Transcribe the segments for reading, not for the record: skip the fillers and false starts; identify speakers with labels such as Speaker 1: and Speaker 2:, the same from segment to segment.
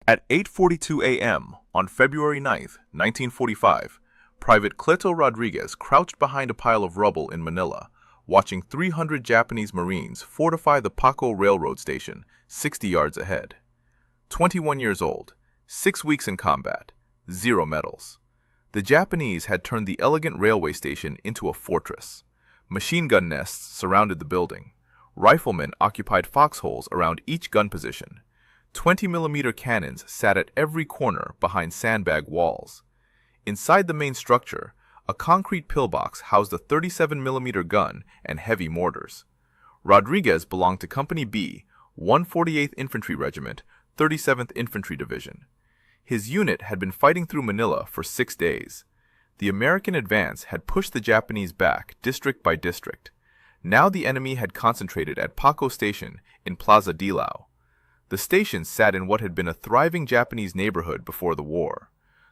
Speaker 1: At 8:42 a.m. on February 9th, 1945, Private Cleto Rodriguez crouched behind a pile of rubble in Manila, watching 300 Japanese Marines fortify the Paco Railroad Station 60 yards ahead. 21 years old, 6 weeks in combat, 0 medals. The Japanese had turned the elegant railway station into a fortress. Machine gun nests surrounded the building. Riflemen occupied foxholes around each gun position. 20mm cannons sat at every corner behind sandbag walls. Inside the main structure, a concrete pillbox housed a 37mm gun and heavy mortars. Rodriguez belonged to Company B, 148th Infantry Regiment, 37th Infantry Division. His unit had been fighting through Manila for 6 days. The American advance had pushed the Japanese back district by district. Now the enemy had concentrated at Paco Station in Plaza Dilao. The station sat in what had been a thriving Japanese neighborhood before the war.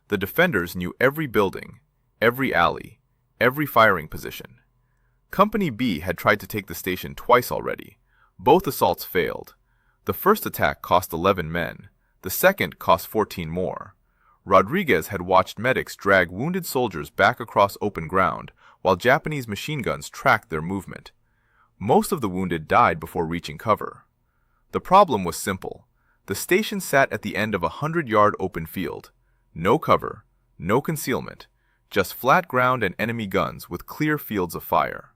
Speaker 1: The defenders knew every building, every alley, every firing position. Company B had tried to take the station twice already. Both assaults failed. The first attack cost 11 men. The second cost 14 more. Rodriguez had watched medics drag wounded soldiers back across open ground while Japanese machine guns tracked their movement. Most of the wounded died before reaching cover. The problem was simple. The station sat at the end of a 100-yard open field. No cover, no concealment, just flat ground and enemy guns with clear fields of fire.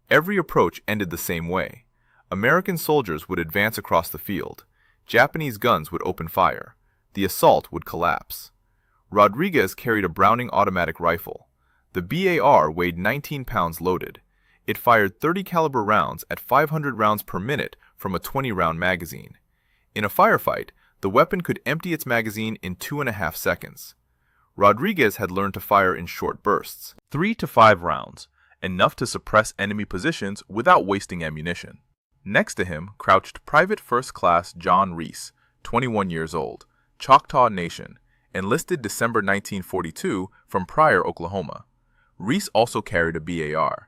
Speaker 1: Every approach ended the same way. American soldiers would advance across the field. Japanese guns would open fire. The assault would collapse. Rodriguez carried a Browning automatic rifle. The BAR weighed 19 pounds loaded. It fired 30-caliber rounds at 500 rounds per minute from a 20-round magazine. In a firefight, the weapon could empty its magazine in 2.5 seconds. Rodriguez had learned to fire in short bursts, 3 to 5 rounds, enough to suppress enemy positions without wasting ammunition. Next to him crouched Private First Class John Reese, 21 years old, Choctaw Nation, enlisted December 1942 from Pryor, Oklahoma. Reese also carried a BAR.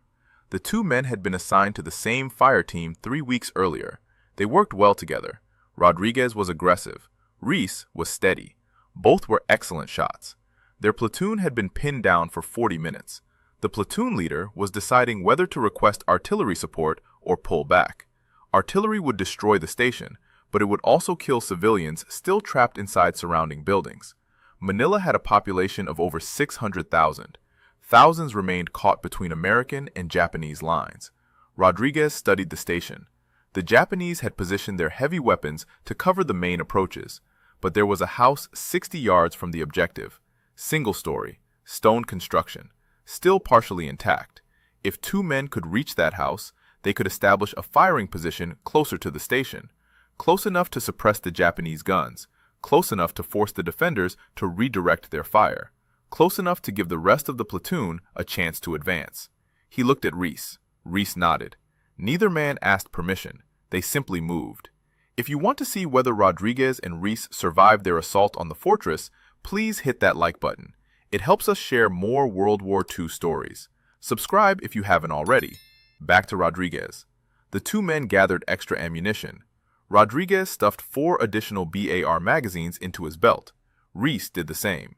Speaker 1: The two men had been assigned to the same fire team 3 weeks earlier. They worked well together. Rodriguez was aggressive. Reese was steady. Both were excellent shots. Their platoon had been pinned down for 40 minutes. The platoon leader was deciding whether to request artillery support or pull back. Artillery would destroy the station, but it would also kill civilians still trapped inside surrounding buildings. Manila had a population of over 600,000. Thousands remained caught between American and Japanese lines. Rodriguez studied the station. The Japanese had positioned their heavy weapons to cover the main approaches, but there was a house 60 yards from the objective. Single-story, stone construction, still partially intact. If 2 men could reach that house, they could establish a firing position closer to the station, close enough to suppress the Japanese guns, close enough to force the defenders to redirect their fire, close enough to give the rest of the platoon a chance to advance. He looked at Reese. Reese nodded. Neither man asked permission. They simply moved. If you want to see whether Rodriguez and Reese survived their assault on the fortress, please hit that like button. It helps us share more World War II stories. Subscribe if you haven't already. Back to Rodriguez. The 2 men gathered extra ammunition. Rodriguez stuffed 4 additional BAR magazines into his belt. Reese did the same.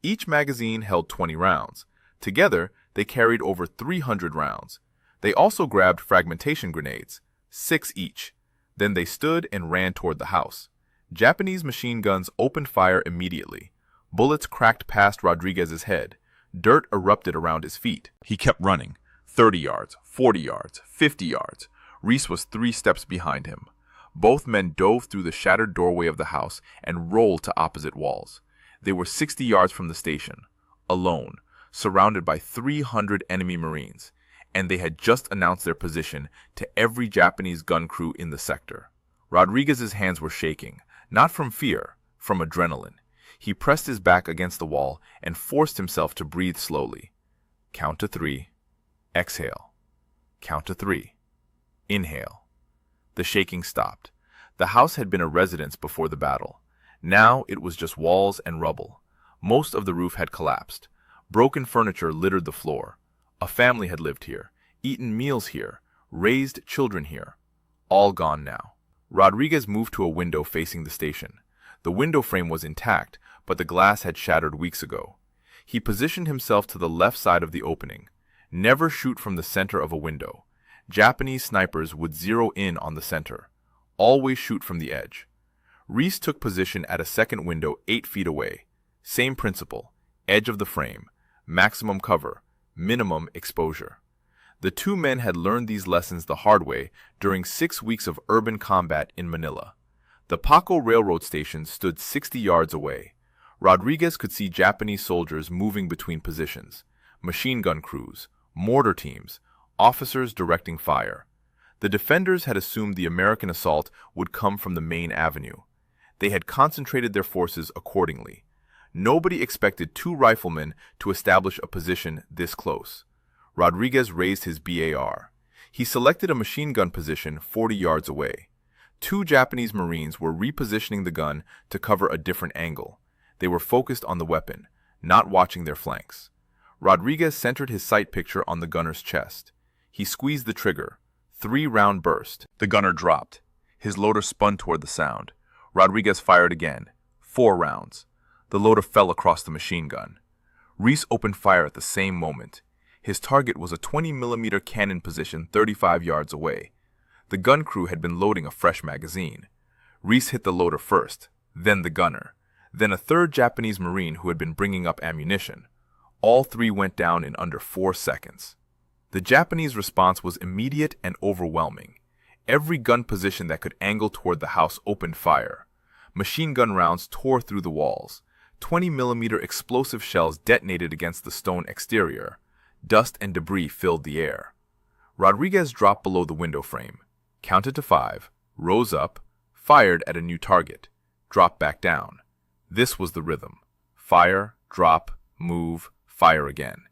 Speaker 1: Each magazine held 20 rounds. Together, they carried over 300 rounds. They also grabbed fragmentation grenades, 6 each. Then they stood and ran toward the house. Japanese machine guns opened fire immediately. Bullets cracked past Rodriguez's head. Dirt erupted around his feet. He kept running. 30 yards, 40 yards, 50 yards. Reese was 3 steps behind him. Both men dove through the shattered doorway of the house and rolled to opposite walls. They were 60 yards from the station, alone, surrounded by 300 enemy Marines, and they had just announced their position to every Japanese gun crew in the sector. Rodriguez's hands were shaking, not from fear, from adrenaline. He pressed his back against the wall and forced himself to breathe slowly. Count to 3. Exhale. Count to 3. Inhale. The shaking stopped. The house had been a residence before the battle. Now it was just walls and rubble. Most of the roof had collapsed. Broken furniture littered the floor. A family had lived here, eaten meals here, raised children here. All gone now. Rodriguez moved to a window facing the station. The window frame was intact, but the glass had shattered weeks ago. He positioned himself to the left side of the opening. Never shoot from the center of a window. Japanese snipers would zero in on the center. Always shoot from the edge. Reese took position at a second window 8 feet away. Same principle. Edge of the frame. Maximum cover. Minimum exposure. The two men had learned these lessons the hard way during 6 weeks of urban combat in Manila. The Paco railroad station stood 60 yards away. Rodriguez could see Japanese soldiers moving between positions, machine gun crews, mortar teams, officers directing fire. The defenders had assumed the American assault would come from the main avenue. They had concentrated their forces accordingly. Nobody expected two riflemen to establish a position this close. Rodriguez raised his BAR. He selected a machine gun position 40 yards away. Two Japanese Marines were repositioning the gun to cover a different angle. They were focused on the weapon, not watching their flanks. Rodriguez centered his sight picture on the gunner's chest. He squeezed the trigger. 3-round burst. The gunner dropped. His loader spun toward the sound. Rodriguez fired again. 4 rounds. The loader fell across the machine gun. Reese opened fire at the same moment. His target was a 20-millimeter cannon position 35 yards away. The gun crew had been loading a fresh magazine. Reese hit the loader first, then the gunner, then a third Japanese Marine who had been bringing up ammunition. All 3 went down in under 4 seconds. The Japanese response was immediate and overwhelming. Every gun position that could angle toward the house opened fire. Machine gun rounds tore through the walls. 20-millimeter explosive shells detonated against the stone exterior. Dust and debris filled the air. Rodriguez dropped below the window frame, counted to 5, rose up, fired at a new target, dropped back down. This was the rhythm. Fire, drop, move, fire again.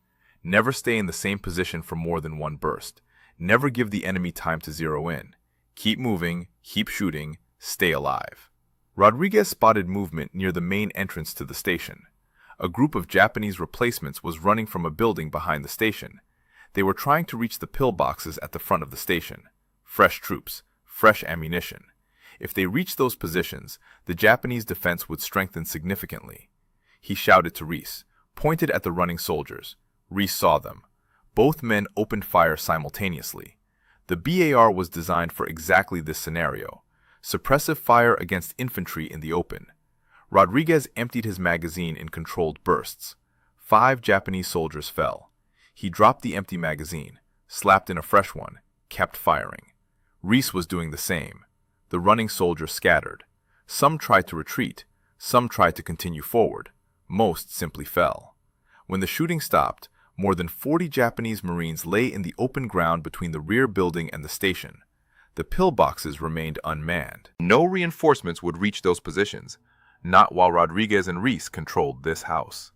Speaker 1: Never stay in the same position for more than one burst. Never give the enemy time to zero in. Keep moving, keep shooting, stay alive. Rodriguez spotted movement near the main entrance to the station. A group of Japanese replacements was running from a building behind the station. They were trying to reach the pillboxes at the front of the station. Fresh troops, fresh ammunition. If they reached those positions, the Japanese defense would strengthen significantly. He shouted to Reese, pointed at the running soldiers. Reese saw them. Both men opened fire simultaneously. The BAR was designed for exactly this scenario. Suppressive fire against infantry in the open. Rodriguez emptied his magazine in controlled bursts. 5 Japanese soldiers fell. He dropped the empty magazine, slapped in a fresh one, kept firing. Reese was doing the same. The running soldiers scattered. Some tried to retreat. Some tried to continue forward. Most simply fell. When the shooting stopped, more than 40 Japanese Marines lay in the open ground between the rear building and the station. The pillboxes remained unmanned. No reinforcements would reach those positions, not while Rodriguez and Reese controlled this house.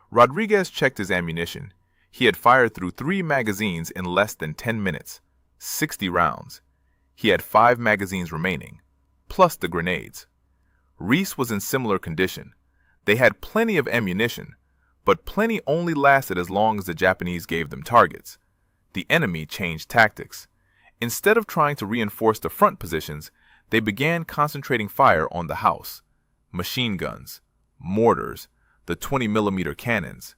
Speaker 1: Rodriguez checked his ammunition. He had fired through 3 magazines in less than 10 minutes, 60 rounds. He had 5 magazines remaining, plus the grenades. Reese was in similar condition. They had plenty of ammunition, but plenty only lasted as long as the Japanese gave them targets. The enemy changed tactics. Instead of trying to reinforce the front positions, they began concentrating fire on the house. Machine guns, mortars, the 20-millimeter cannons.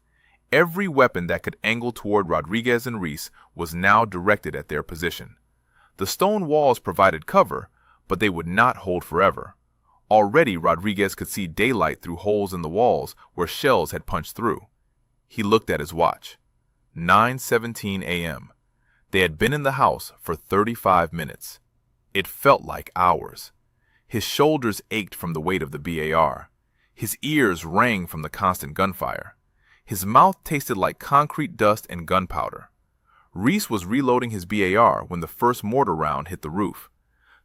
Speaker 1: Every weapon that could angle toward Rodriguez and Reese was now directed at their position. The stone walls provided cover, but they would not hold forever. Already Rodriguez could see daylight through holes in the walls where shells had punched through. He looked at his watch. 9:17 a.m. They had been in the house for 35 minutes. It felt like hours. His shoulders ached from the weight of the BAR. His ears rang from the constant gunfire. His mouth tasted like concrete dust and gunpowder. Reese was reloading his BAR when the first mortar round hit the roof.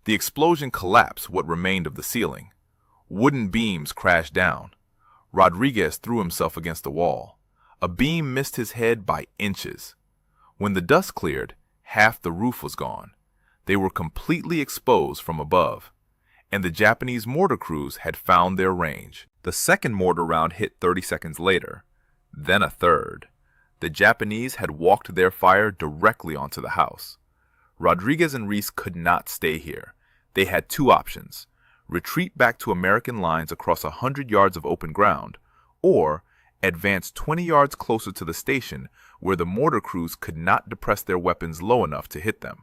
Speaker 1: The explosion collapsed what remained of the ceiling. Wooden beams crashed down. Rodriguez threw himself against the wall. A beam missed his head by inches. When the dust cleared, half the roof was gone. They were completely exposed from above, and the Japanese mortar crews had found their range. The second mortar round hit 30 seconds later, then a third. The Japanese had walked their fire directly onto the house. Rodriguez and Reese could not stay here. They had 2 options: retreat back to American lines across 100 yards of open ground, or advance 20 yards closer to the station where the mortar crews could not depress their weapons low enough to hit them.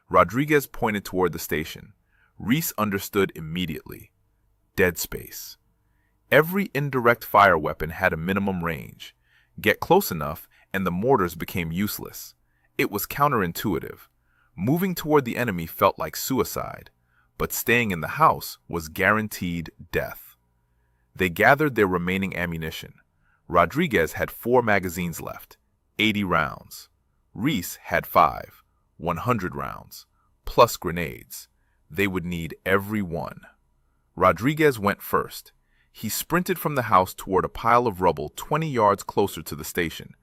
Speaker 1: Rodriguez pointed toward the station. Reese understood immediately. Dead space. Every indirect fire weapon had a minimum range. Get close enough and the mortars became useless. It was counterintuitive. Moving toward the enemy felt like suicide, but staying in the house was guaranteed death. They gathered their remaining ammunition. Rodriguez had 4 magazines left, 80 rounds. Reese had 5, 100 rounds, plus grenades. They would need every one. Rodriguez went first. He sprinted from the house toward a pile of rubble 20 yards closer to the station.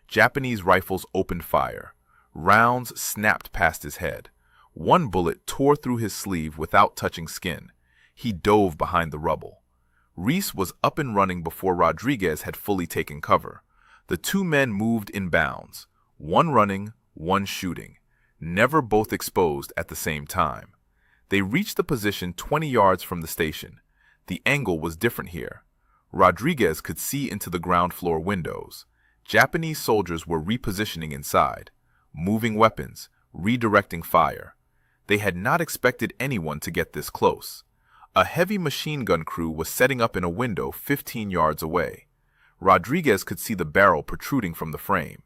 Speaker 1: Japanese rifles opened fire. Rounds snapped past his head. One bullet tore through his sleeve without touching skin. He dove behind the rubble. Reese was up and running before Rodriguez had fully taken cover. The 2 men moved in bounds, one running, one shooting, never both exposed at the same time. They reached the position 20 yards from the station. The angle was different here. Rodriguez could see into the ground floor windows. Japanese soldiers were repositioning inside, moving weapons, redirecting fire. They had not expected anyone to get this close. A heavy machine gun crew was setting up in a window 15 yards away. Rodriguez could see the barrel protruding from the frame.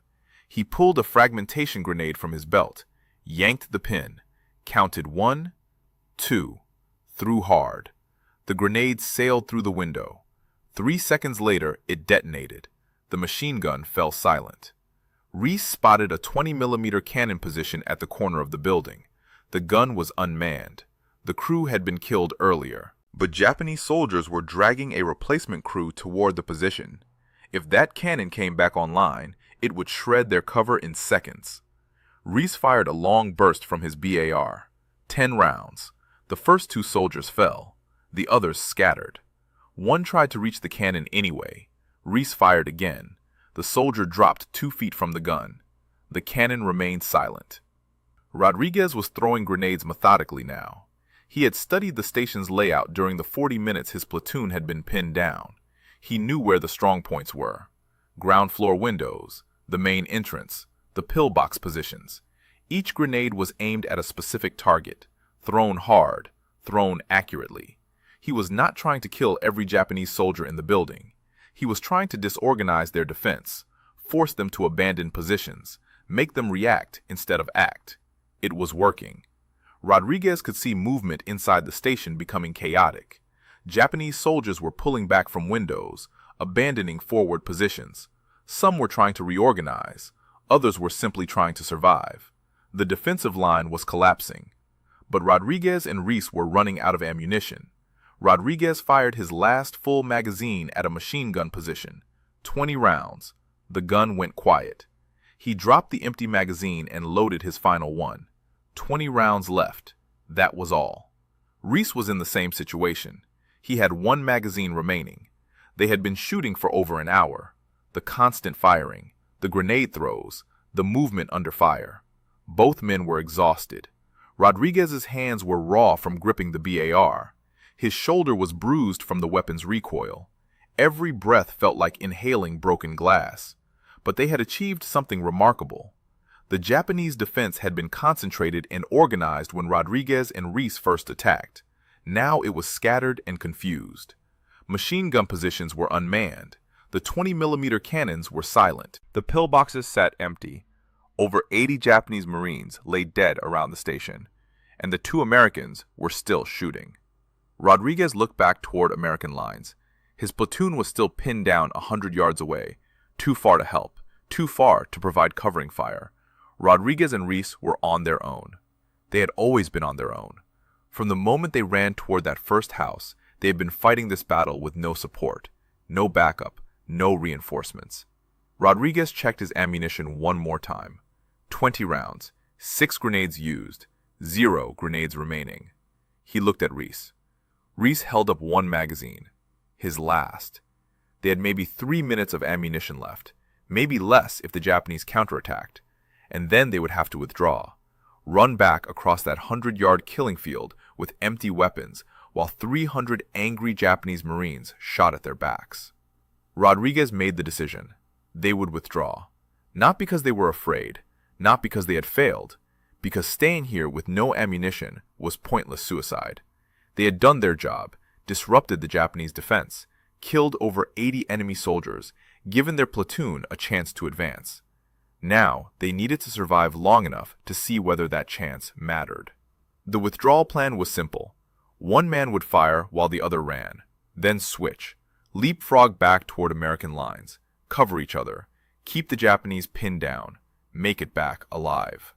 Speaker 1: He pulled a fragmentation grenade from his belt, yanked the pin, counted 1, 2, threw hard. The grenade sailed through the window. 3 seconds later, it detonated. The machine gun fell silent. Reese spotted a 20mm cannon position at the corner of the building. The gun was unmanned. The crew had been killed earlier, but Japanese soldiers were dragging a replacement crew toward the position. If that cannon came back online, it would shred their cover in seconds. Reese fired a long burst from his BAR. 10 rounds. The first 2 soldiers fell. The others scattered. One tried to reach the cannon anyway. Reese fired again. The soldier dropped 2 feet from the gun. The cannon remained silent. Rodriguez was throwing grenades methodically now. He had studied the station's layout during the 40 minutes his platoon had been pinned down. He knew where the strong points were. Ground floor windows, the main entrance, the pillbox positions. Each grenade was aimed at a specific target, thrown hard, thrown accurately. He was not trying to kill every Japanese soldier in the building. He was trying to disorganize their defense, force them to abandon positions, make them react instead of act. It was working. Rodriguez could see movement inside the station becoming chaotic. Japanese soldiers were pulling back from windows, abandoning forward positions. Some were trying to reorganize. Others were simply trying to survive. The defensive line was collapsing. But Rodriguez and Reese were running out of ammunition. Rodriguez fired his last full magazine at a machine gun position. 20 rounds. The gun went quiet. He dropped the empty magazine and loaded his final one. 20 rounds left. That was all. Reese was in the same situation. He had 1 magazine remaining. They had been shooting for over an hour. The constant firing, the grenade throws, the movement under fire. Both men were exhausted. Rodriguez's hands were raw from gripping the BAR. His shoulder was bruised from the weapon's recoil. Every breath felt like inhaling broken glass. But they had achieved something remarkable. The Japanese defense had been concentrated and organized when Rodriguez and Reese first attacked. Now it was scattered and confused. Machine gun positions were unmanned. The 20mm cannons were silent. The pillboxes sat empty. Over 80 Japanese Marines lay dead around the station, and the 2 Americans were still shooting. Rodriguez looked back toward American lines. His platoon was still pinned down 100 yards away, too far to help, too far to provide covering fire. Rodriguez and Reese were on their own. They had always been on their own. From the moment they ran toward that first house, they had been fighting this battle with no support, no backup, no reinforcements. Rodriguez checked his ammunition one more time. 20 rounds, 6 grenades used, 0 grenades remaining. He looked at Reese. Reese held up 1 magazine, his last. They had maybe 3 minutes of ammunition left, maybe less if the Japanese counterattacked, and then they would have to withdraw, run back across that 100-yard killing field with empty weapons, while 300 angry Japanese Marines shot at their backs. Rodriguez made the decision. They would withdraw. Not because they were afraid, not because they had failed, because staying here with no ammunition was pointless suicide. They had done their job, disrupted the Japanese defense, killed over 80 enemy soldiers, given their platoon a chance to advance. Now, they needed to survive long enough to see whether that chance mattered. The withdrawal plan was simple. One man would fire while the other ran, then switch, leapfrog back toward American lines, cover each other, keep the Japanese pinned down, make it back alive.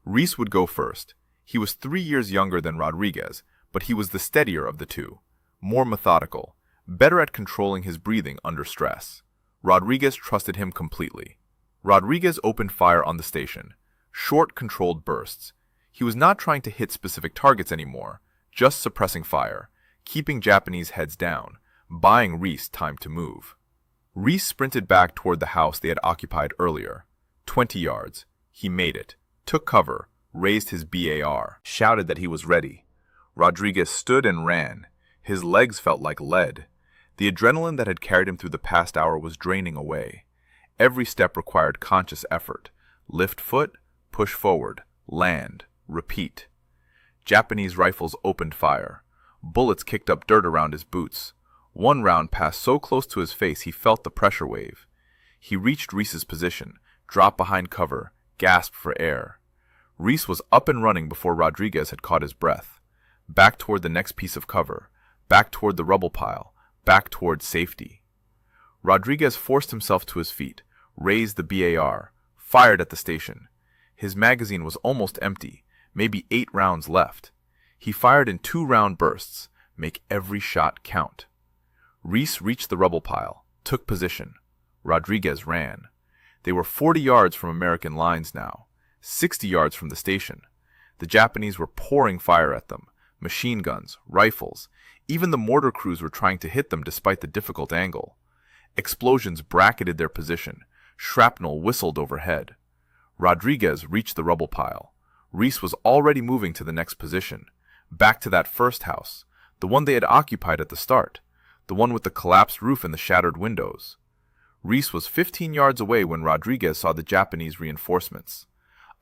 Speaker 1: Reese would go first. He was 3 years younger than Rodriguez, but he was the steadier of the two, more methodical, better at controlling his breathing under stress. Rodriguez trusted him completely. Rodriguez opened fire on the station, short, controlled bursts. He was not trying to hit specific targets anymore, just suppressing fire, keeping Japanese heads down, buying Reese time to move. Reese sprinted back toward the house they had occupied earlier. 20 yards. He made it, took cover, raised his BAR, shouted that he was ready. Rodriguez stood and ran. His legs felt like lead. The adrenaline that had carried him through the past hour was draining away. Every step required conscious effort. Lift foot, push forward, land, repeat. Japanese rifles opened fire. Bullets kicked up dirt around his boots. One round passed so close to his face he felt the pressure wave. He reached Reese's position, dropped behind cover, gasped for air. Reese was up and running before Rodriguez had caught his breath. Back toward the next piece of cover, back toward the rubble pile, back toward safety. Rodriguez forced himself to his feet, raised the BAR, fired at the station. His magazine was almost empty, maybe 8 rounds left. He fired in 2-round bursts, make every shot count. Reese reached the rubble pile, took position. Rodriguez ran. They were 40 yards from American lines now, 60 yards from the station. The Japanese were pouring fire at them, machine guns, rifles. Even the mortar crews were trying to hit them despite the difficult angle. Explosions bracketed their position. Shrapnel whistled overhead. Rodriguez reached the rubble pile. Reese was already moving to the next position, back to that first house, the one they had occupied at the start, the one with the collapsed roof and the shattered windows. Reese was 15 yards away when Rodriguez saw the Japanese reinforcements.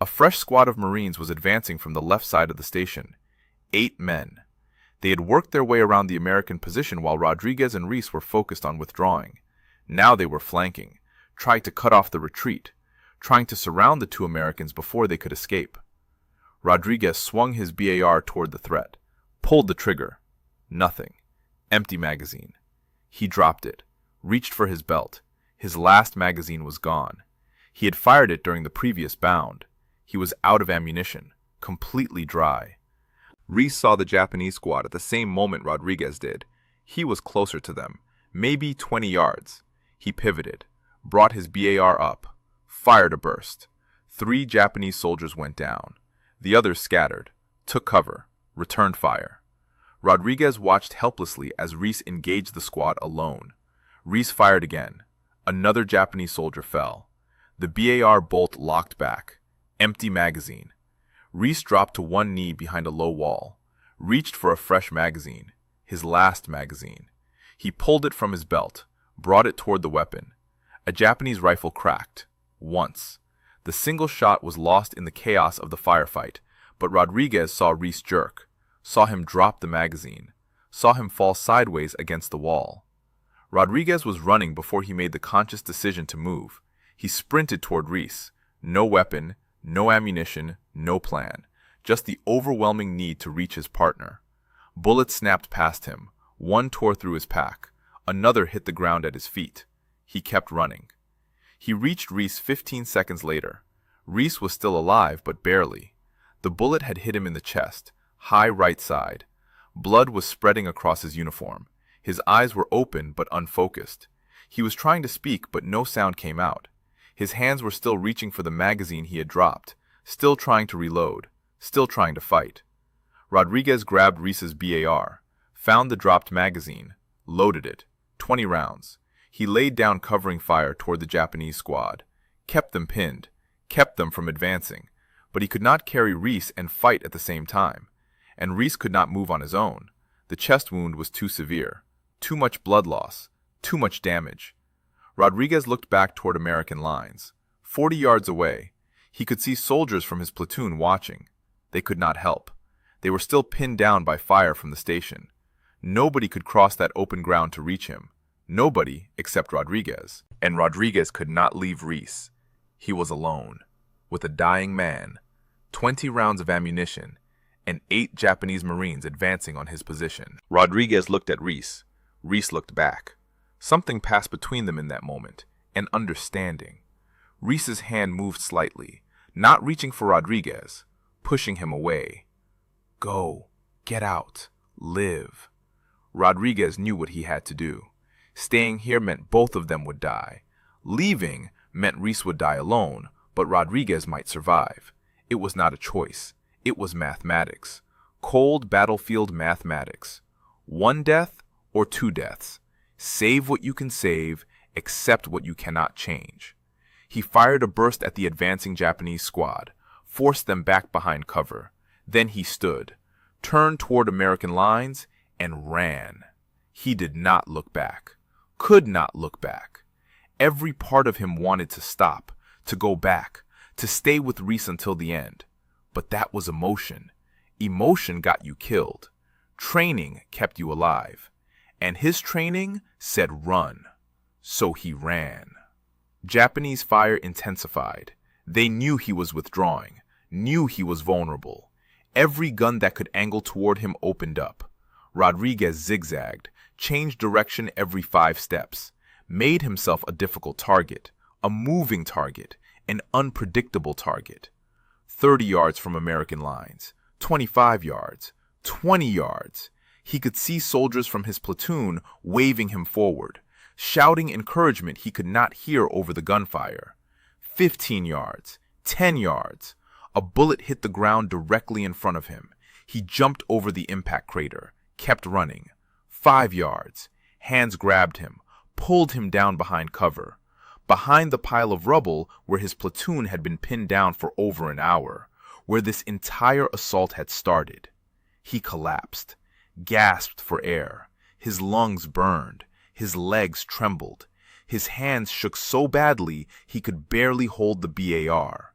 Speaker 1: A fresh squad of Marines was advancing from the left side of the station. 8 men. They had worked their way around the American position while Rodriguez and Reese were focused on withdrawing. Now they were flanking, trying to cut off the retreat, trying to surround the 2 Americans before they could escape. Rodriguez swung his BAR toward the threat, pulled the trigger. Nothing. Empty magazine. He dropped it, reached for his belt. His last magazine was gone. He had fired it during the previous bound. He was out of ammunition, completely dry. Reese saw the Japanese squad at the same moment Rodriguez did. He was closer to them, maybe 20 yards. He pivoted, brought his BAR up, fired a burst. 3 Japanese soldiers went down. The others scattered, took cover, returned fire. Rodriguez watched helplessly as Reese engaged the squad alone. Reese fired again. Another Japanese soldier fell. The BAR bolt locked back. Empty magazine. Reese dropped to one knee behind a low wall, reached for a fresh magazine, his last magazine. He pulled it from his belt, brought it toward the weapon. A Japanese rifle cracked. Once. The single shot was lost in the chaos of the firefight, but Rodriguez saw Reese jerk, saw him drop the magazine, saw him fall sideways against the wall. Rodriguez was running before he made the conscious decision to move. He sprinted toward Reese. No weapon, no ammunition, no plan. Just the overwhelming need to reach his partner. Bullets snapped past him. One tore through his pack. Another hit the ground at his feet. He kept running. He reached Reese 15 seconds later. Reese was still alive, but barely. The bullet had hit him in the chest, high right side. Blood was spreading across his uniform. His eyes were open but unfocused. He was trying to speak, but no sound came out. His hands were still reaching for the magazine he had dropped, still trying to reload, still trying to fight. Rodriguez grabbed Reese's BAR, found the dropped magazine, loaded it, 20 rounds. He laid down covering fire toward the Japanese squad, kept them pinned, kept them from advancing, but he could not carry Reese and fight at the same time, and Reese could not move on his own. The chest wound was too severe. Too much blood loss. Too much damage. Rodriguez looked back toward American lines. 40 yards away, he could see soldiers from his platoon watching. They could not help. They were still pinned down by fire from the station. Nobody could cross that open ground to reach him. Nobody except Rodriguez. And Rodriguez could not leave Reese. He was alone, with a dying man, 20 rounds of ammunition, and 8 Japanese Marines advancing on his position. Rodriguez looked at Reese. Reese looked back. Something passed between them in that moment, an understanding. Reese's hand moved slightly, not reaching for Rodriguez, pushing him away. Go, get out, live. Rodriguez knew what he had to do. Staying here meant both of them would die. Leaving meant Reese would die alone, but Rodriguez might survive. It was not a choice. It was mathematics. Cold battlefield mathematics. 1 death or 2 deaths. Save what you can save, accept what you cannot change. He fired a burst at the advancing Japanese squad, forced them back behind cover. Then he stood, turned toward American lines, and ran. He did not look back. Could not look back. Every part of him wanted to stop, to go back, to stay with Reese until the end. But that was emotion. Emotion got you killed. Training kept you alive. And his training said run. So he ran. Japanese fire intensified. They knew he was withdrawing, knew he was vulnerable. Every gun that could angle toward him opened up. Rodriguez zigzagged, changed direction every 5 steps, made himself a difficult target, a moving target, an unpredictable target. 30 yards from American lines, 25 yards, 20 yards. He could see soldiers from his platoon waving him forward, shouting encouragement he could not hear over the gunfire. 15 yards, 10 yards. A bullet hit the ground directly in front of him. He jumped over the impact crater, kept running. 5 yards. Hands grabbed him, pulled him down behind cover. Behind the pile of rubble where his platoon had been pinned down for over an hour, where this entire assault had started. He collapsed, gasped for air. His lungs burned. His legs trembled. His hands shook so badly he could barely hold the BAR.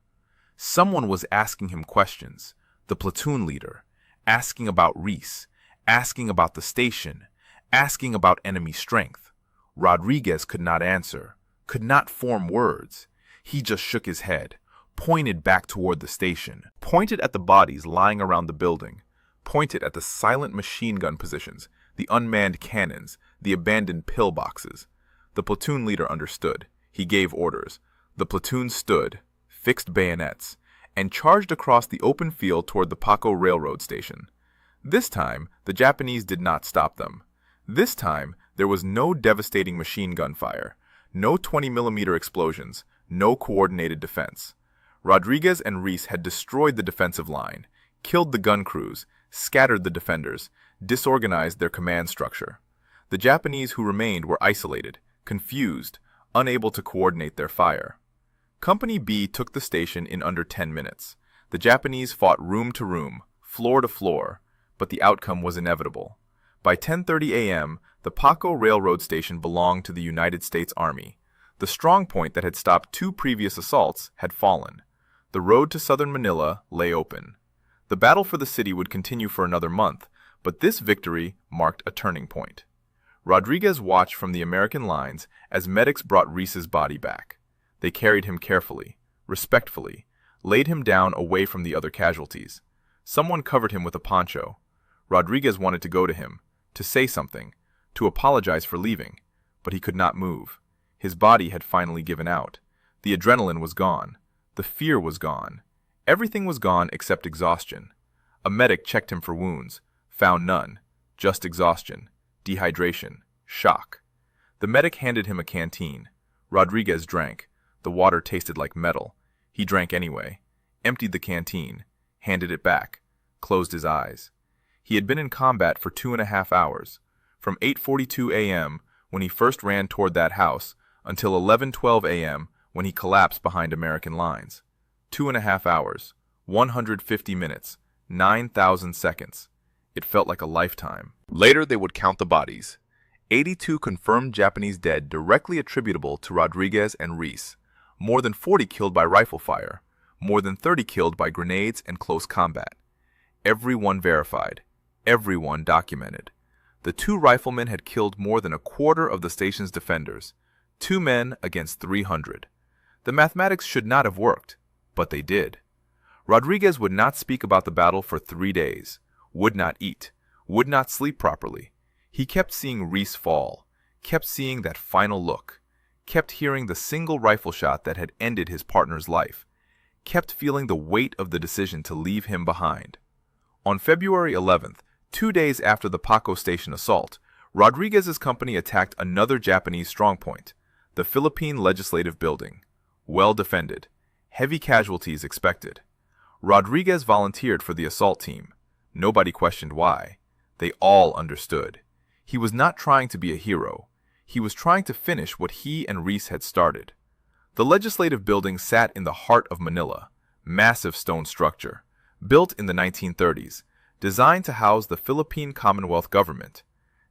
Speaker 1: Someone was asking him questions, the platoon leader, asking about Reese, asking about the station, asking about enemy strength. Rodriguez could not answer, could not form words. He just shook his head, pointed back toward the station, pointed at the bodies lying around the building, pointed at the silent machine gun positions, the unmanned cannons, the abandoned pillboxes. The platoon leader understood. He gave orders. The platoon stood, fixed bayonets, and charged across the open field toward the Paco railroad station. This time, the Japanese did not stop them. This time, there was no devastating machine gun fire, no 20mm explosions, no coordinated defense. Rodriguez and Reese had destroyed the defensive line, killed the gun crews, scattered the defenders, disorganized their command structure. The Japanese who remained were isolated, confused, unable to coordinate their fire. Company B took the station in under 10 minutes. The Japanese fought room to room, floor to floor, but the outcome was inevitable. By 10:30 a.m., the Paco railroad station belonged to the United States Army. The strong point that had stopped 2 previous assaults had fallen. The road to southern Manila lay open. The battle for the city would continue for another month, but this victory marked a turning point. Rodriguez watched from the American lines as medics brought Reese's body back. They carried him carefully, respectfully, laid him down away from the other casualties. Someone covered him with a poncho. Rodriguez wanted to go to him, to say something, to apologize for leaving, but he could not move. His body had finally given out. The adrenaline was gone. The fear was gone. Everything was gone except exhaustion. A medic checked him for wounds, found none, just exhaustion, dehydration, shock. The medic handed him a canteen. Rodriguez drank. The water tasted like metal. He drank anyway, emptied the canteen, handed it back, closed his eyes. He had been in combat for 2.5 hours, from 8:42 a.m. when he first ran toward that house until 11:12 a.m. when he collapsed behind American lines. 2.5 hours, 150 minutes, 9,000 seconds. It felt like a lifetime. Later, they would count the bodies. 82 confirmed Japanese dead directly attributable to Rodriguez and Reese. More than 40 killed by rifle fire. More than 30 killed by grenades and close combat. Everyone verified. Everyone documented. The two riflemen had killed more than a quarter of the station's defenders. 2 men against 300. The mathematics should not have worked, but they did. Rodriguez would not speak about the battle for 3 days, would not eat, would not sleep properly. He kept seeing Reese fall, kept seeing that final look, kept hearing the single rifle shot that had ended his partner's life, kept feeling the weight of the decision to leave him behind. On February 11th, 2 days after the Paco Station assault, Rodriguez's company attacked another Japanese strongpoint, the Philippine Legislative Building. Well defended. Heavy casualties expected. Rodriguez volunteered for the assault team. Nobody questioned why. They all understood. He was not trying to be a hero. He was trying to finish what he and Reese had started. The legislative building sat in the heart of Manila, massive stone structure, built in the 1930s, designed to house the Philippine Commonwealth government.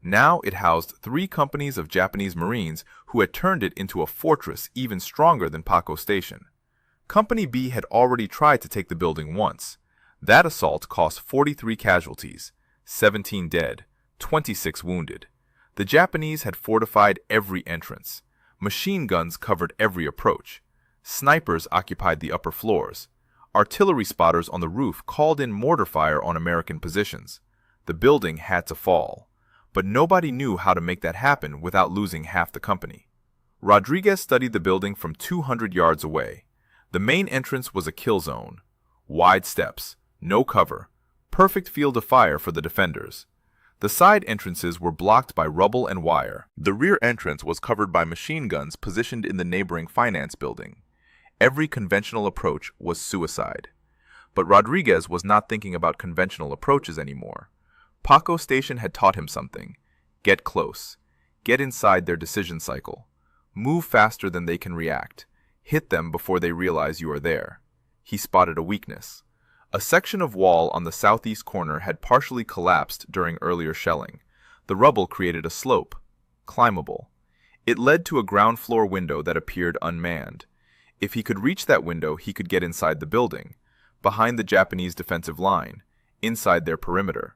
Speaker 1: Now it housed 3 companies of Japanese Marines who had turned it into a fortress even stronger than Paco Station. Company B had already tried to take the building once. That assault cost 43 casualties, 17 dead, 26 wounded. The Japanese had fortified every entrance. Machine guns covered every approach. Snipers occupied the upper floors. Artillery spotters on the roof called in mortar fire on American positions. The building had to fall. But nobody knew how to make that happen without losing half the company. Rodriguez studied the building from 200 yards away. The main entrance was a kill zone. Wide steps, no cover, perfect field of fire for the defenders. The side entrances were blocked by rubble and wire. The rear entrance was covered by machine guns positioned in the neighboring finance building. Every conventional approach was suicide. But Rodriguez was not thinking about conventional approaches anymore. Paco Station had taught him something. Get close. Get inside their decision cycle. Move faster than they can react. Hit them before they realize you are there. He spotted a weakness. A section of wall on the southeast corner had partially collapsed during earlier shelling. The rubble created a slope, climbable. It led to a ground floor window that appeared unmanned. If he could reach that window, he could get inside the building, behind the Japanese defensive line, inside their perimeter.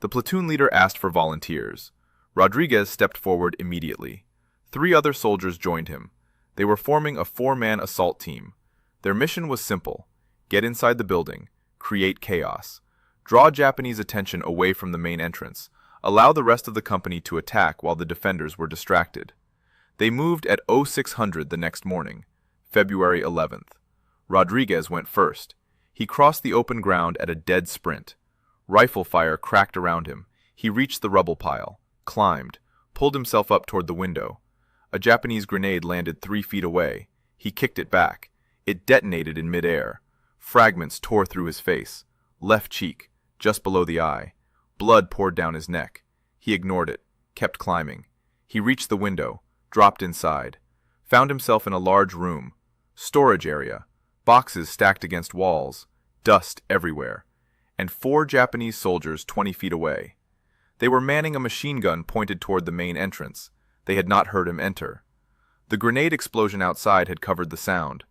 Speaker 1: The platoon leader asked for volunteers. Rodriguez stepped forward immediately. 3 other soldiers joined him. They were forming a 4-man assault team. Their mission was simple: get inside the building, create chaos, draw Japanese attention away from the main entrance, allow the rest of the company to attack while the defenders were distracted. They moved at 0600 the next morning, February 11th. Rodriguez went first. He crossed the open ground at a dead sprint. Rifle fire cracked around him. He reached the rubble pile, climbed, pulled himself up toward the window. A Japanese grenade landed 3 feet away. He kicked it back. It detonated in midair. Fragments tore through his face. Left cheek, just below the eye. Blood poured down his neck. He ignored it, kept climbing. He reached the window, dropped inside. Found himself in a large room. Storage area. Boxes stacked against walls. Dust everywhere. And 4 Japanese soldiers 20 feet away. They were manning a machine gun pointed toward the main entrance. They had not heard him enter. The grenade explosion outside had covered the sound.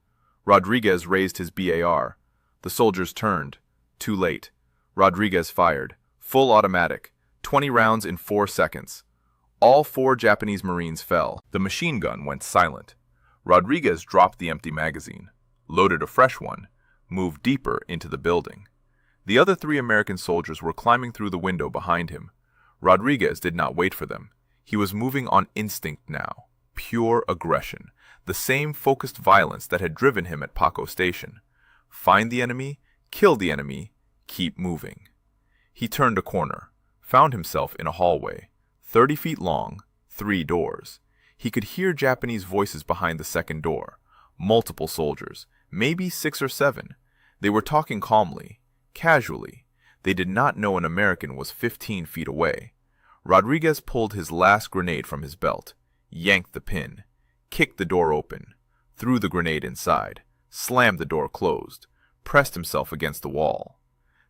Speaker 1: Rodriguez raised his BAR. The soldiers turned. Too late. Rodriguez fired. Full automatic. 20 rounds in 4 seconds. All 4 Japanese Marines fell. The machine gun went silent. Rodriguez dropped the empty magazine, loaded a fresh one, moved deeper into the building. The other 3 American soldiers were climbing through the window behind him. Rodriguez did not wait for them. He was moving on instinct now. Pure aggression. The same focused violence that had driven him at Paco Station. Find the enemy, kill the enemy, keep moving. He turned a corner, found himself in a hallway, 30 feet long, 3 doors. He could hear Japanese voices behind the second door. Multiple soldiers, maybe 6 or 7. They were talking calmly, casually. They did not know an American was 15 feet away. Rodriguez pulled his last grenade from his belt, yanked the pin, kicked the door open, threw the grenade inside, slammed the door closed, pressed himself against the wall.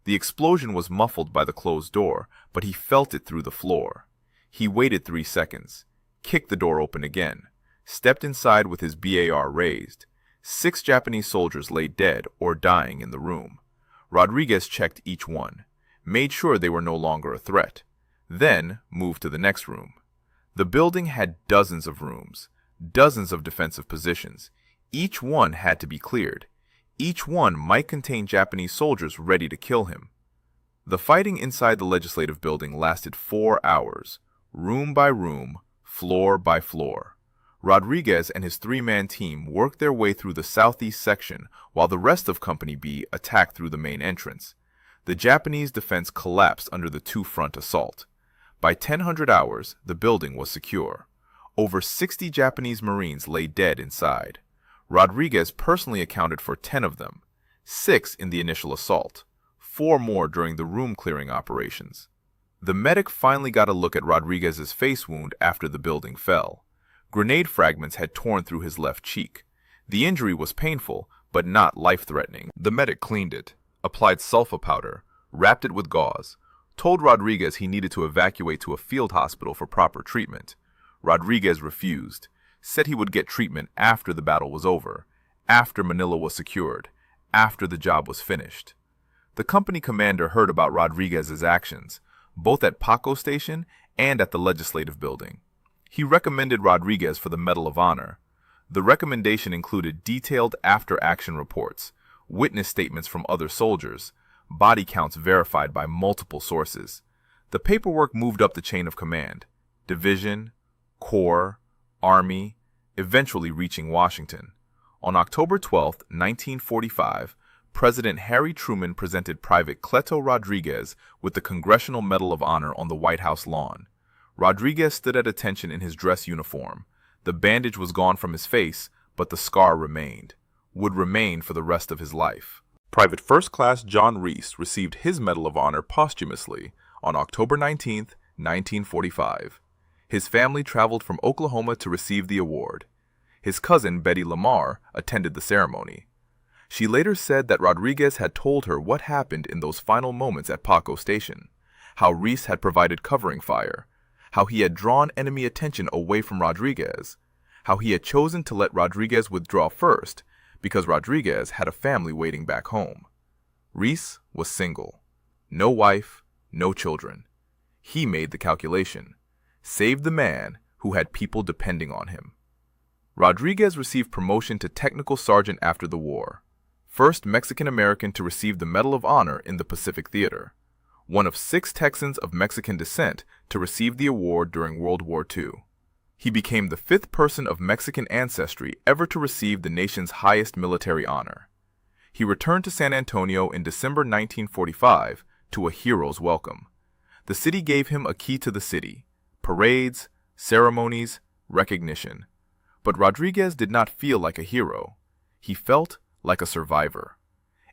Speaker 1: The explosion was muffled by the closed door, but he felt it through the floor. He waited 3 seconds, kicked the door open again, stepped inside with his BAR raised. 6 Japanese soldiers lay dead or dying in the room. Rodriguez checked each one, made sure they were no longer a threat, then moved to the next room. The building had dozens of rooms, dozens of defensive positions. Each one had to be cleared. Each one might contain Japanese soldiers ready to kill him. The fighting inside the legislative building lasted 4 hours, room by room, floor by floor. Rodriguez and his 3-man team worked their way through the southeast section while the rest of Company B attacked through the main entrance. The Japanese defense collapsed under the 2-front assault. By 1000 hours, the building was secure. Over 60 Japanese Marines lay dead inside. Rodriguez personally accounted for 10 of them, 6 in the initial assault, 4 more during the room-clearing operations. The medic finally got a look at Rodriguez's face wound after the building fell. Grenade fragments had torn through his left cheek. The injury was painful, but not life-threatening. The medic cleaned it, applied sulfa powder, wrapped it with gauze, told Rodriguez he needed to evacuate to a field hospital for proper treatment. Rodriguez refused, said he would get treatment after the battle was over, after Manila was secured, after the job was finished. The company commander heard about Rodriguez's actions, both at Paco Station and at the legislative building. He recommended Rodriguez for the Medal of Honor. The recommendation included detailed after-action reports, witness statements from other soldiers, body counts verified by multiple sources. The paperwork moved up the chain of command, division, corps, army, eventually reaching Washington. On October 12, 1945, President Harry Truman presented Private Cleto Rodriguez with the Congressional Medal of Honor on the White House lawn. Rodriguez stood at attention in his dress uniform. The bandage was gone from his face, but the scar remained, would remain for the rest of his life. Private First Class John Reese received his Medal of Honor posthumously on October 19, 1945. His family traveled from Oklahoma to receive the award. His cousin, Betty Lamar, attended the ceremony. She later said that Rodriguez had told her what happened in those final moments at Paco Station, how Reese had provided covering fire, how he had drawn enemy attention away from Rodriguez, how he had chosen to let Rodriguez withdraw first because Rodriguez had a family waiting back home. Reese was single. No wife, no children. He made the calculation. Saved the man who had people depending on him. Rodriguez received promotion to technical sergeant after the war. First Mexican-American to receive the Medal of Honor in the Pacific Theater. One of 6 Texans of Mexican descent to receive the award during World War II. He became the 5th person of Mexican ancestry ever to receive the nation's highest military honor. He returned to San Antonio in December 1945 to a hero's welcome. The city gave him a key to the city, parades, ceremonies, recognition. But Rodriguez did not feel like a hero. He felt like a survivor.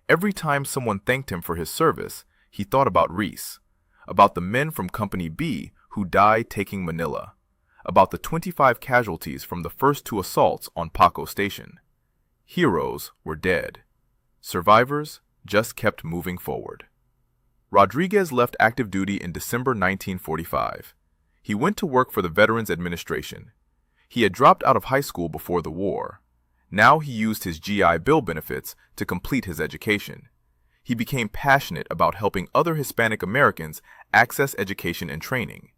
Speaker 1: Every time someone thanked him for his service, he thought about Reese, about the men from Company B who died taking Manila, about the 25 casualties from the first 2 assaults on Paco Station. Heroes were dead. Survivors just kept moving forward. Rodriguez left active duty in December 1945. He went to work for the Veterans Administration. He had dropped out of high school before the war. Now he used his GI Bill benefits to complete his education. He became passionate about helping other Hispanic Americans access education and training.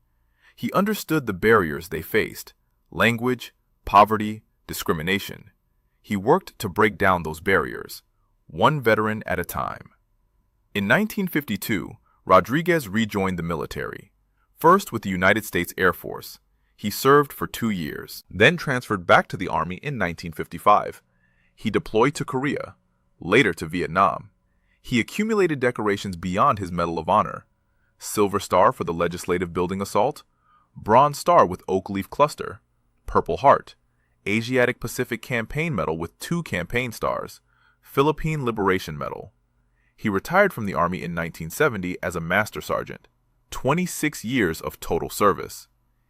Speaker 1: He understood the barriers they faced: language, poverty, discrimination. He worked to break down those barriers, one veteran at a time. In 1952, Rodriguez rejoined the military, first with the United States Air Force. He served for 2 years, then transferred back to the Army in 1955. He deployed to Korea, later to Vietnam. He accumulated decorations beyond his Medal of Honor: Silver Star for the Legislative Building Assault, Bronze Star with Oak Leaf Cluster, Purple Heart, Asiatic Pacific Campaign Medal with 2 campaign stars, Philippine Liberation Medal. He retired from the Army in 1970 as a Master Sergeant. 26 years of total service.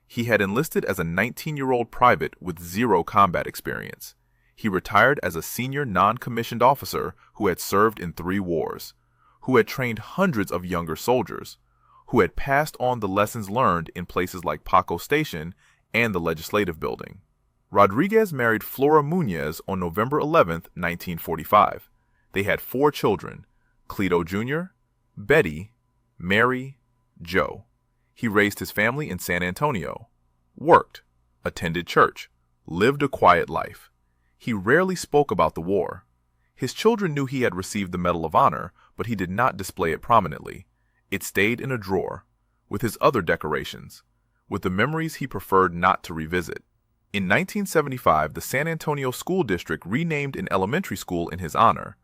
Speaker 1: He had enlisted as a 19-year-old private with 0 combat experience. He retired as a senior non-commissioned officer who had served in 3 wars, who had trained hundreds of younger soldiers, who had passed on the lessons learned in places like Paco Station and the Legislative Building. Rodriguez married Flora Muñez on November 11, 1945. They had 4 children, Cleto Jr., Betty, Mary, Joe. He raised his family in San Antonio, worked, attended church, lived a quiet life. He rarely spoke about the war. His children knew he had received the Medal of Honor, but he did not display it prominently. It stayed in a drawer, with his other decorations, with the memories he preferred not to revisit. In 1975, the San Antonio School District renamed an elementary school in his honor,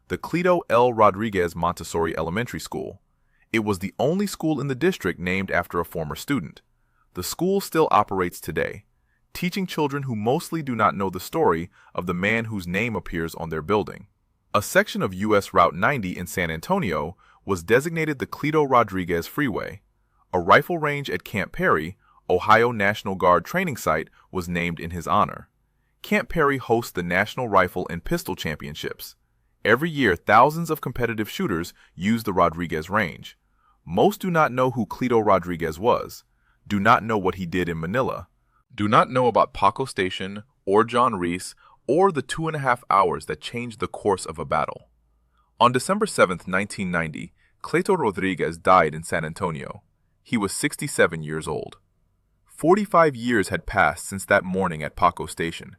Speaker 1: the Cleto L. Rodriguez Montessori Elementary School. It was the only school in the district named after a former student. The school still operates today, teaching children who mostly do not know the story of the man whose name appears on their building. A section of U.S. Route 90 in San Antonio was designated the Cleto Rodriguez Freeway. A rifle range at Camp Perry, Ohio National Guard training site, was named in his honor. Camp Perry hosts the National Rifle and Pistol Championships. Every year, thousands of competitive shooters use the Rodriguez range. Most do not know who Cleto Rodriguez was, do not know what he did in Manila, do not know about Paco Station or John Reese or the 2.5 hours that changed the course of a battle. On December 7, 1990, Cleto Rodriguez died in San Antonio. He was 67 years old. 45 years had passed since that morning at Paco Station.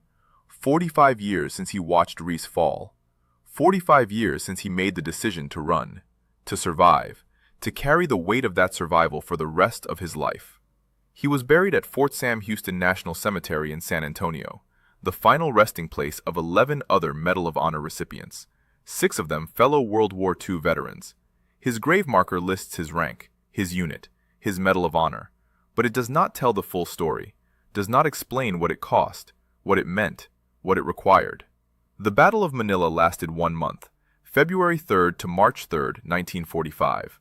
Speaker 1: 45 years since he watched Reese fall. 45 years since he made the decision to run, to survive, to carry the weight of that survival for the rest of his life. He was buried at Fort Sam Houston National Cemetery in San Antonio, the final resting place of 11 other Medal of Honor recipients, 6 of them fellow World War II veterans. His grave marker lists his rank, his unit, his Medal of Honor, but it does not tell the full story, does not explain what it cost, what it meant, what it required. The Battle of Manila lasted 1 month, February 3rd to March 3rd, 1945.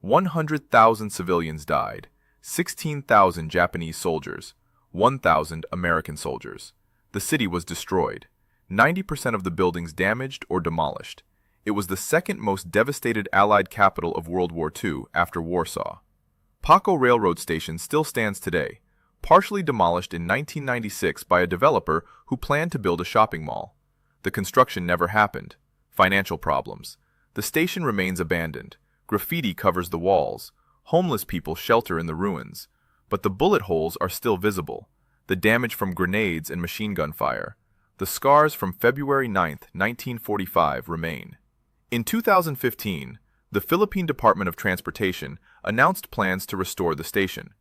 Speaker 1: 100,000 civilians died, 16,000 Japanese soldiers, 1,000 American soldiers. The city was destroyed, 90% of the buildings damaged or demolished. It was the second most devastated Allied capital of World War II after Warsaw. Paco Railroad Station still stands today, partially demolished in 1996 by a developer who planned to build a shopping mall. The construction never happened. Financial problems. The station remains abandoned. Graffiti covers the walls. Homeless people shelter in the ruins. But the bullet holes are still visible. The damage from grenades and machine gun fire. The scars from February 9, 1945 remain. In 2015, the Philippine Department of Transportation announced plans to restore the station.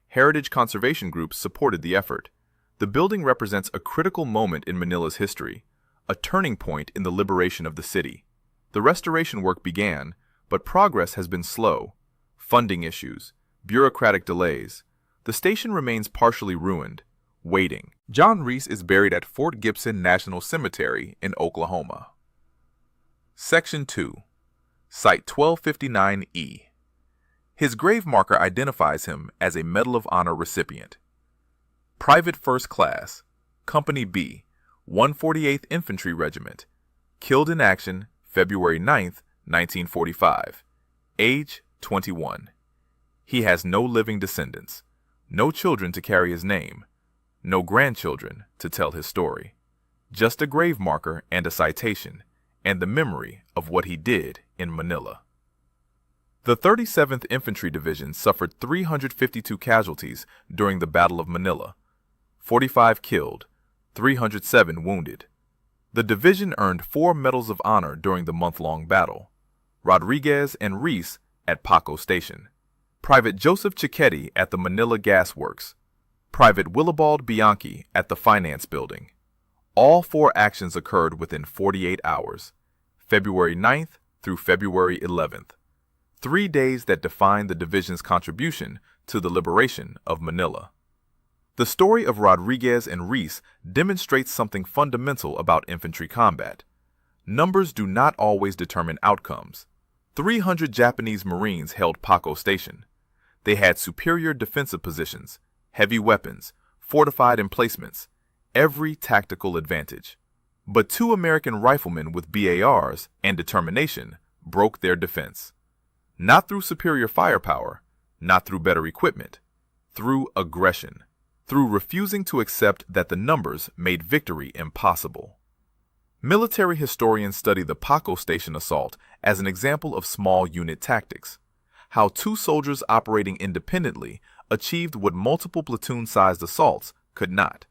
Speaker 1: Heritage conservation groups supported the effort. The building represents a critical moment in Manila's history, a turning point in the liberation of the city. The restoration work began, but progress has been slow. Funding issues, bureaucratic delays. The station remains partially ruined, waiting. John Reese is buried at Fort Gibson National Cemetery in Oklahoma. Section 2. Site 1259E. His grave marker identifies him as a Medal of Honor recipient. Private First Class, Company B, 148th Infantry Regiment. Killed in action, February 9, 1945. Age, 21. He has no living descendants, no children to carry his name, no grandchildren to tell his story. Just a grave marker and a citation, and the memory of what he did in Manila. The 37th Infantry Division suffered 352 casualties during the Battle of Manila, 45 killed, 307 wounded. The division earned 4 Medals of Honor during the month-long battle. Rodriguez and Reese at Paco Station. Private Joseph Cicchetti at the Manila Gas Works. Private Willibald Bianchi at the Finance Building. All 4 actions occurred within 48 hours, February 9th through February 11th. 3 days that define the division's contribution to the liberation of Manila. The story of Rodriguez and Reese demonstrates something fundamental about infantry combat. Numbers do not always determine outcomes. 300 Japanese Marines held Paco Station. They had superior defensive positions, heavy weapons, fortified emplacements, every tactical advantage. But 2 American riflemen with BARs and determination broke their defense. Not through superior firepower, not through better equipment, through aggression, through refusing to accept that the numbers made victory impossible. Military historians study the Paco Station assault as an example of small unit tactics, how two soldiers operating independently achieved what multiple platoon-sized assaults could not.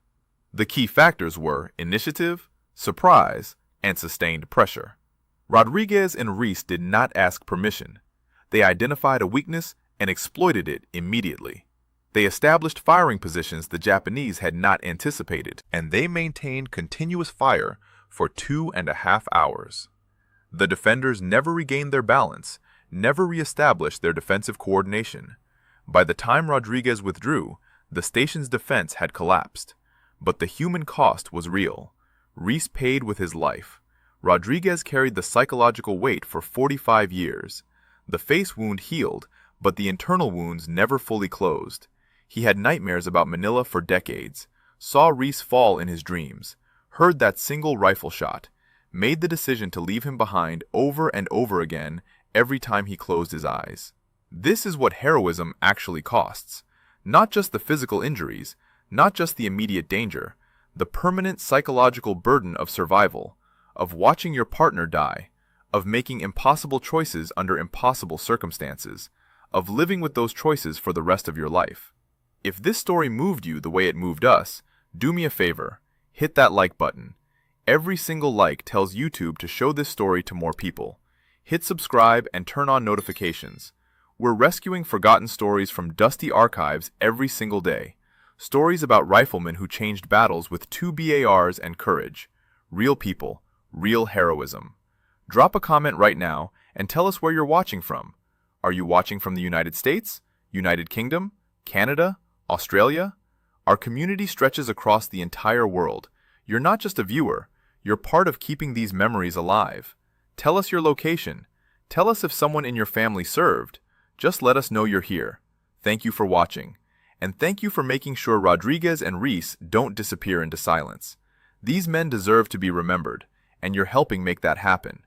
Speaker 1: The key factors were initiative, surprise, and sustained pressure. Rodriguez and Reese did not ask permission. They identified a weakness and exploited it immediately. They established firing positions the Japanese had not anticipated, and they maintained continuous fire for 2.5 hours. The defenders never regained their balance, never reestablished their defensive coordination. By the time Rodriguez withdrew, the station's defense had collapsed. But the human cost was real. Reese paid with his life. Rodriguez carried the psychological weight for 45 years. The face wound healed, but the internal wounds never fully closed. He had nightmares about Manila for decades, saw Reese fall in his dreams, heard that single rifle shot, made the decision to leave him behind over and over again every time he closed his eyes. This is what heroism actually costs. Not just the physical injuries, not just the immediate danger, the permanent psychological burden of survival, of watching your partner die, of making impossible choices under impossible circumstances, of living with those choices for the rest of your life. If this story moved you the way it moved us, do me a favor, hit that like button. Every single like tells YouTube to show this story to more people. Hit subscribe and turn on notifications. We're rescuing forgotten stories from dusty archives every single day. Stories about riflemen who changed battles with 2 BARs and courage. Real people, real heroism. Drop a comment right now and tell us where you're watching from. Are you watching from the United States, United Kingdom, Canada, Australia? Our community stretches across the entire world. You're not just a viewer, you're part of keeping these memories alive. Tell us your location. Tell us if someone in your family served. Just let us know you're here. Thank you for watching. And thank you for making sure Rodriguez and Reese don't disappear into silence. These men deserve to be remembered, and you're helping make that happen.